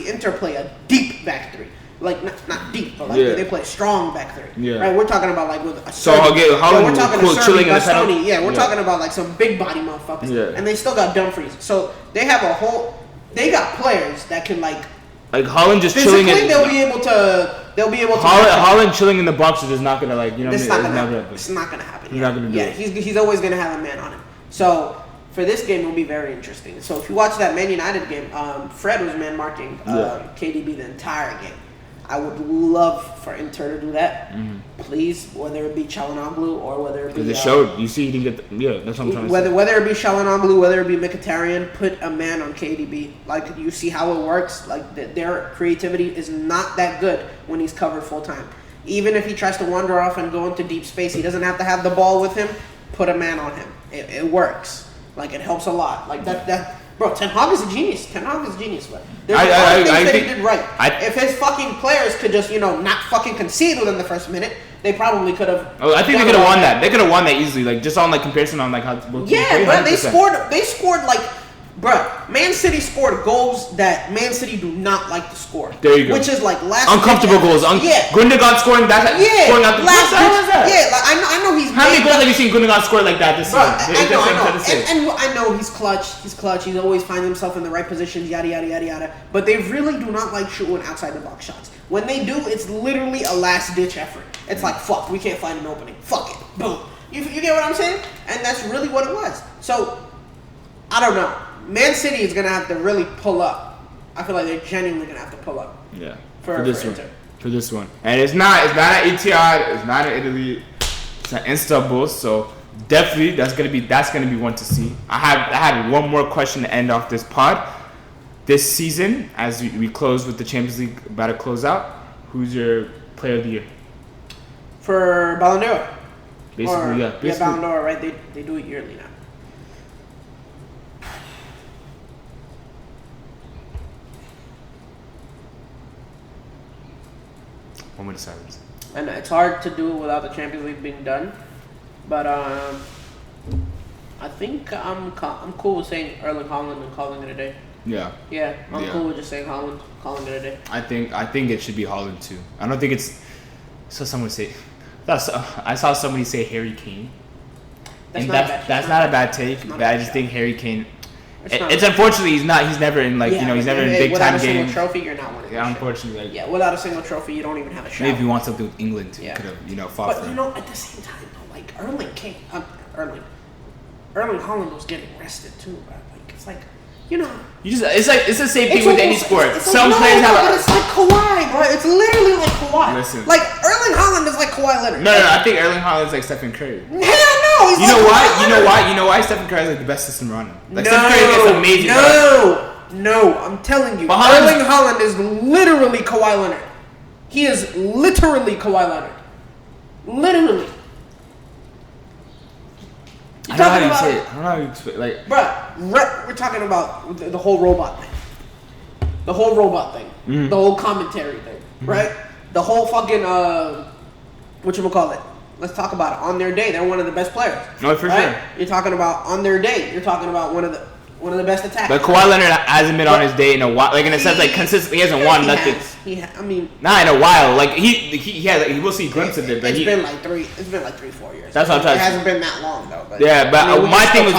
Inter play a deep back three. Like not deep, but like they play a strong back three. Yeah. Right. We're talking about like with a So I'll get Haaland we're talking cool, chilling in the center. Bastoni. Yeah, we're talking about like some big body motherfuckers. Yeah. And they still got Dumfries. So they have a whole. They got players that can like Haaland just chilling physically in. they'll be able to. Haaland chilling in the box is just not gonna like It's not gonna happen. It's not gonna happen. He's not gonna do it. He's always gonna have a man on him. So for this game, it'll be very interesting. So if you watch that Man United game, Fred was man marking KDB the entire game. I would love for Inter to do that. Please, whether it be Çalhanoğlu or whether it be... Because it showed. You see, he didn't get... that's what I'm trying to say. Whether it be Çalhanoğlu, whether it be Mkhitaryan, put a man on KDB. Like, you see how it works. Like, their creativity is not that good when he's covered full time. Even if he tries to wander off and go into deep space, he doesn't have to have the ball with him. Put a man on him. It works. Like, it helps a lot. Like, Bro, Ten Hag is a genius. But there's a lot of things that he did right. If his fucking players could just, not fucking concede within the first minute, they probably could have. Oh, I think they could have won that. They could have won that easily. Like just on like comparison on like how. Yeah, but they scored like. Bruh, Man City scored goals that Man City do not like to score. There you go. Which is like last uncomfortable goals. Gundogan scoring that. Scoring out the like I know he's. How many goals have you seen Gundogan score like that this season? I know. I know he's clutch. He always finds himself in the right positions. Yada yada yada yada. But they really do not like shooting outside the box shots. When they do, it's literally a last ditch effort. It's like fuck, we can't find an opening. Fuck it, boom. You get what I'm saying? And that's really what it was. So I don't know. Man City is gonna have to really pull up. I feel like they're genuinely gonna have to pull up. Yeah. For this Inter. one. For this one. And it's not at Etihad, it's not in Italy, it's at Istanbul, so definitely that's gonna be one to see. I had one more question to end off this pod. This season, as we close with the Champions League about to close out, who's your player of the year? For Ballon d'Or. Basically. Yeah, Ballon d'Or, right? They do it yearly now. Moment of silence. And it's hard to do it without the Champions League being done, but I think I'm cool with saying Erling Haaland and calling it a day. Yeah. Yeah, I'm cool with just saying Haaland, calling it a day. I think it should be Haaland too. I don't think it's. So someone say, I saw somebody say Harry Kane. That's not a bad take, but I just think Harry Kane. It's unfortunately he's never in like he's never in big time games. Without a single trophy, you're not winning. Yeah, unfortunately. Like, without a single trophy, you don't even have a shot. Maybe if you want something with England, you could have fought for. But at the same time, though, like Erling Haaland was getting rested too, bro. Like it's like. It's the same thing with any sport. Some players have. It's like Kawhi, bro. It's literally like Kawhi. Listen. Like Erling Haaland is like Kawhi Leonard. No. I think Erling Haaland is like Stephen Curry. Hell no. You know why? Stephen Curry is like the best system runner. Like Stephen Curry gets amazing. No. I'm telling you, Erling Haaland is literally Kawhi Leonard. He is literally Kawhi Leonard. Literally. I don't know how you say it. I don't know how you explain. Like, bruh, we're talking about the whole robot thing. The whole robot thing. Mm-hmm. The whole commentary thing. Right? The whole fucking, whatchamacallit. Let's talk about it. On their day, they're one of the best players. No, for right? sure. You're talking about on their day. You're talking about one of the best attackers. But Kawhi Leonard hasn't been on his day in a while. Like in a sense, like consistently, he hasn't won nothing. I mean, not in a while. Like he will see glimpses of it, but it's been like 3-4 years. That's what I'm trying to say. It hasn't been that long though. But, yeah, but I mean, my thing with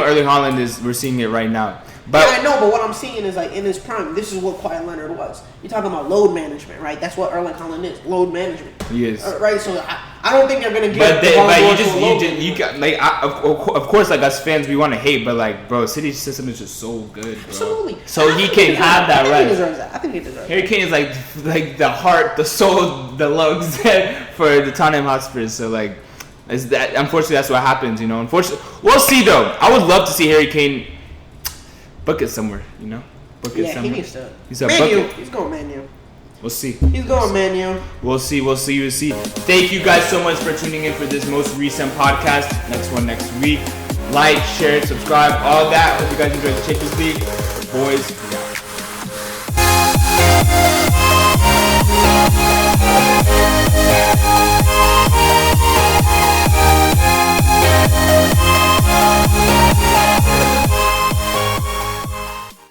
Erling Haaland is we're seeing it right now. But yeah, I know, but what I'm seeing is like in his prime, this is what Kawhi Leonard was. You're talking about load management, right? That's what Erling Haaland is, load management. He is. Right, so I don't think they're gonna get. But you got like of course like us fans we want to hate, but like bro, City's system is just so good, bro. Absolutely. So he can have that right. I think he deserves that. Harry Kane is like the heart, the soul, the lungs for the Tottenham Hotspurs. So like, is that unfortunately that's what happens, you know. Unfortunately, we'll see though. I would love to see Harry Kane book it somewhere, you know. Book it somewhere. He needs to. He's a bucket. He's going Man U. We'll see. He's going Man U. We'll see. Thank you guys so much for tuning in for this most recent podcast. Next one next week. Like, share, subscribe, all that. Hope you guys enjoyed the Champions League. Boys.